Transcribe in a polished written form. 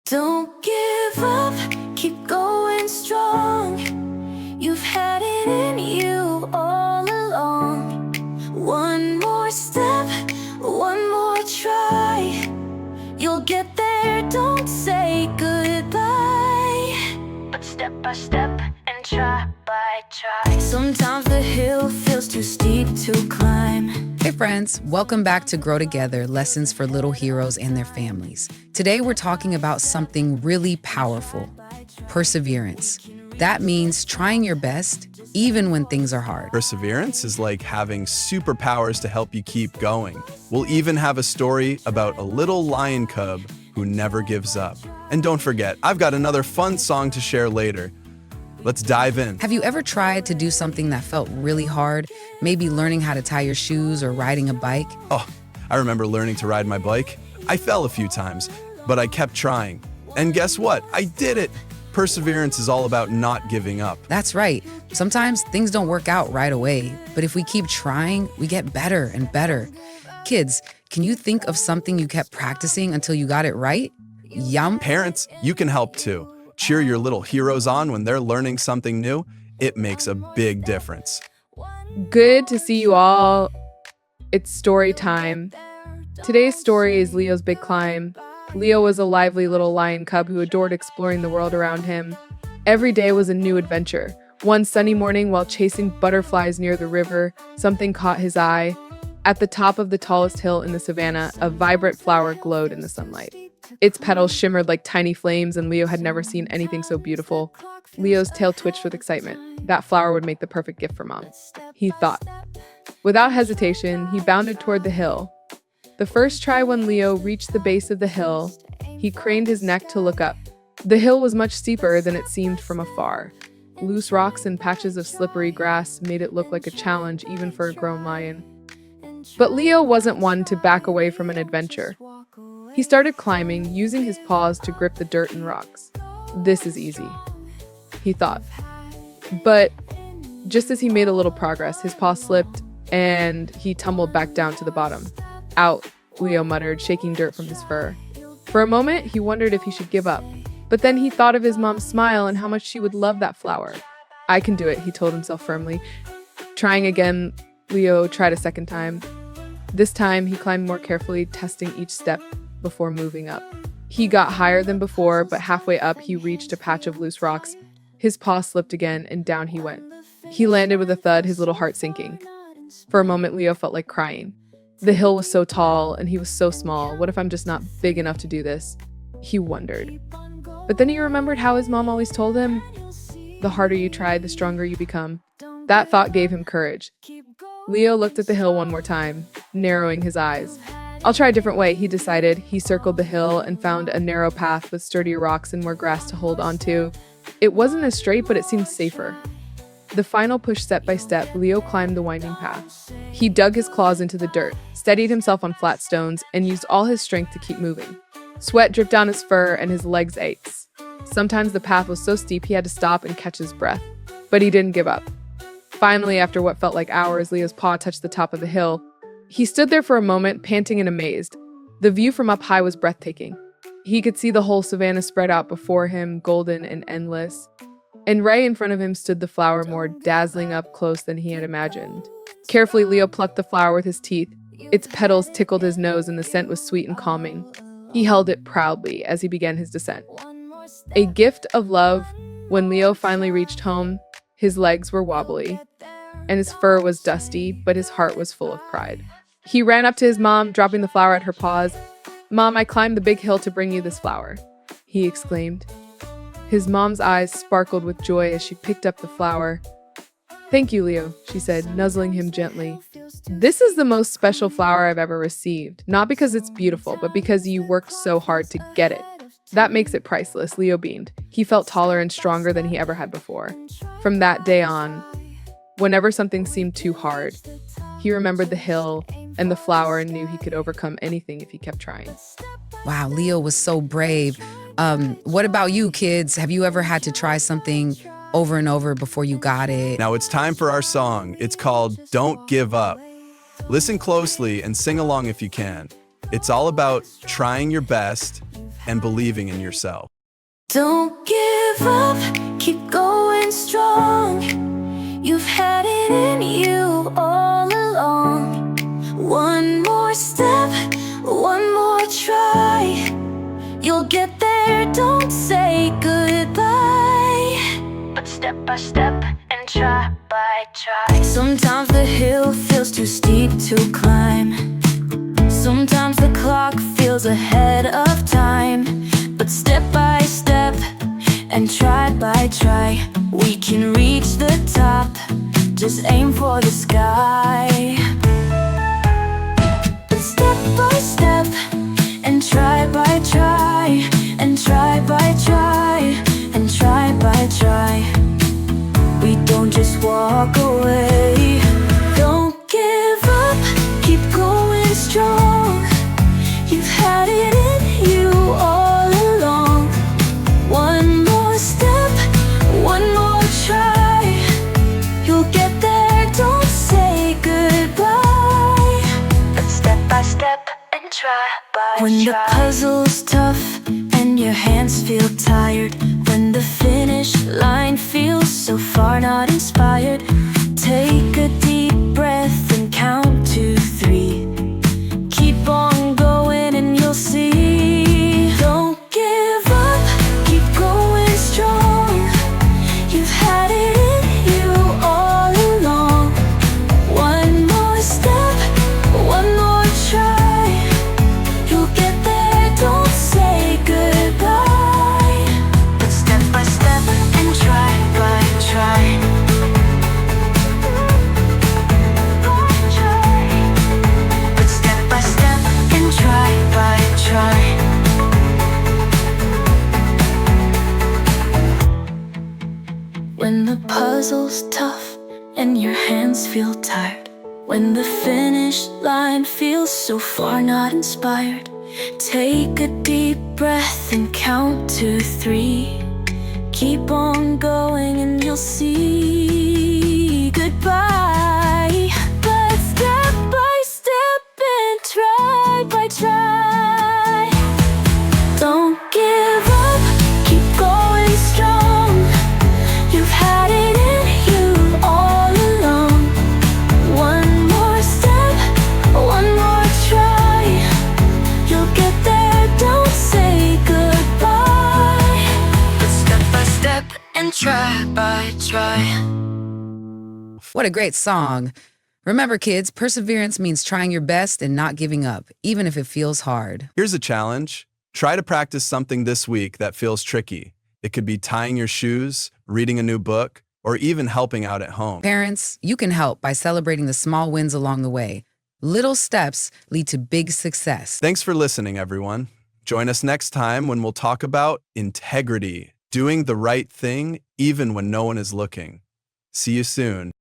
Don't give up, keep going strong. You've had it in you all along. One more step, one more try. You'll get there, don't say goodbye. But step by step and try by try. Sometimes the hill feels too steep to climb. Hey friends, welcome back to Grow Together, Lessons for Little Heroes and Their Families. Today we're talking about something really powerful, perseverance. That means trying your best, even when things are hard. Perseverance is like having superpowers to help you keep going. We'll even have a story about a little lion cub who never gives up. And don't forget, I've got another fun song to share later. Let's dive in. Have you ever tried to do something that felt really hard? Maybe learning how to tie your shoes or riding a bike? Oh, I remember learning to ride my bike. I fell a few times, but I kept trying. And guess what? I did it! Perseverance is all about not giving up. That's right. Sometimes things don't work out right away, but if we keep trying, we get better and better. Kids, can you think of something you kept practicing until you got it right? Yum. Parents, you can help too. Cheer your little heroes on when they're learning something new. It makes a big difference. Good to see you all. It's story time. Today's story is Leo's Big Climb. Leo was a lively little lion cub who adored exploring the world around him. Every day was a new adventure. One sunny morning, while chasing butterflies near the river, something caught his eye. At the top of the tallest hill in the savannah, a vibrant flower glowed in the sunlight. Its petals shimmered like tiny flames, and Leo had never seen anything so beautiful. Leo's tail twitched with excitement. That flower would make the perfect gift for Mom, he thought. Without hesitation, he bounded toward the hill. The first try, when Leo reached the base of the hill, he craned his neck to look up. The hill was much steeper than it seemed from afar. Loose rocks and patches of slippery grass made it look like a challenge even for a grown lion. But Leo wasn't one to back away from an adventure. He started climbing, using his paws to grip the dirt and rocks. This is easy, he thought. But just as he made a little progress, his paw slipped and he tumbled back down to the bottom. Out, Leo muttered, shaking dirt from his fur. For a moment, he wondered if he should give up. But then he thought of his mom's smile and how much she would love that flower. I can do it, he told himself firmly. Trying again, Leo tried a second time. This time, he climbed more carefully, testing each step before moving up. He got higher than before, but halfway up, he reached a patch of loose rocks. His paw slipped again, and down he went. He landed with a thud, his little heart sinking. For a moment, Leo felt like crying. The hill was so tall, and he was so small. What if I'm just not big enough to do this? He wondered. But then he remembered how his mom always told him, the harder you try, the stronger you become. That thought gave him courage. Leo looked at the hill one more time, narrowing his eyes. I'll try a different way, he decided. He circled the hill and found a narrow path with sturdier rocks and more grass to hold onto. It wasn't as straight, but it seemed safer. The final push step by step, Leo climbed the winding path. He dug his claws into the dirt, steadied himself on flat stones, and used all his strength to keep moving. Sweat dripped down his fur and his legs ached. Sometimes the path was so steep he had to stop and catch his breath. But he didn't give up. Finally, after what felt like hours, Leo's paw touched the top of the hill. He stood there for a moment, panting and amazed. The view from up high was breathtaking. He could see the whole savannah spread out before him, golden and endless. And right in front of him stood the flower, more dazzling up close than he had imagined. Carefully, Leo plucked the flower with his teeth. Its petals tickled his nose, and the scent was sweet and calming. He held it proudly as he began his descent. A gift of love. When Leo finally reached home, his legs were wobbly, and his fur was dusty, but his heart was full of pride. He ran up to his mom, dropping the flower at her paws. "Mom, I climbed the big hill to bring you this flower," he exclaimed. His mom's eyes sparkled with joy as she picked up the flower. "Thank you, Leo," she said, nuzzling him gently. "This is the most special flower I've ever received, not because it's beautiful, but because you worked so hard to get it. That makes it priceless," Leo beamed. He felt taller and stronger than he ever had before. From that day on, whenever something seemed too hard, he remembered the hill and the flower and knew he could overcome anything if he kept trying. Wow, Leo was so brave. What about you, kids? Have you ever had to try something over and over before you got it? Now it's time for our song. It's called Don't Give Up. Listen closely and sing along if you can. It's all about trying your best, and believing in yourself. Don't give up, keep going strong. You've had it in you all along. One more step, one more try. You'll get there, don't say goodbye, but step by step and try by try. Sometimes the hill feels too steep to climb. Sometimes the clock feels ahead of time. But step by step and try by try, we can reach the top. Just aim for the sky. But step by step and try by try, and try by try, and try by try. We don't just walk away. Don't give up, keep going strong. You've had it in you all along. One more step, one more try. You'll get there, don't say goodbye, but step by step and try by try. When the puzzle's tough and your hands feel tired, when the finish line feels so far not inspired, take a deep breath and count to 3. Keep on going and you'll see. Don't give up, keep going strong. You've had it in you all along. One more step, one more try. You'll get there, don't say goodbye, but step by step and try by try. But step by step and try by try. When the puzzle's tough and your hands feel tired, when the finish line feels so far not inspired, take a deep breath and count to 3. Keep on going and you'll see. Goodbye, but step by step and try by try. Don't give up, keep going strong. You've had it in you all along. One more step, one more try. You'll get there, don't say goodbye, but step by step and try by try. What a great song. Remember, kids, perseverance means trying your best and not giving up, even if it feels hard. Here's a challenge. Try to practice something this week that feels tricky. It could be tying your shoes, reading a new book, or even helping out at home. Parents, you can help by celebrating the small wins along the way. Little steps lead to big success. Thanks for listening, everyone. Join us next time when we'll talk about integrity, doing the right thing even when no one is looking. See you soon.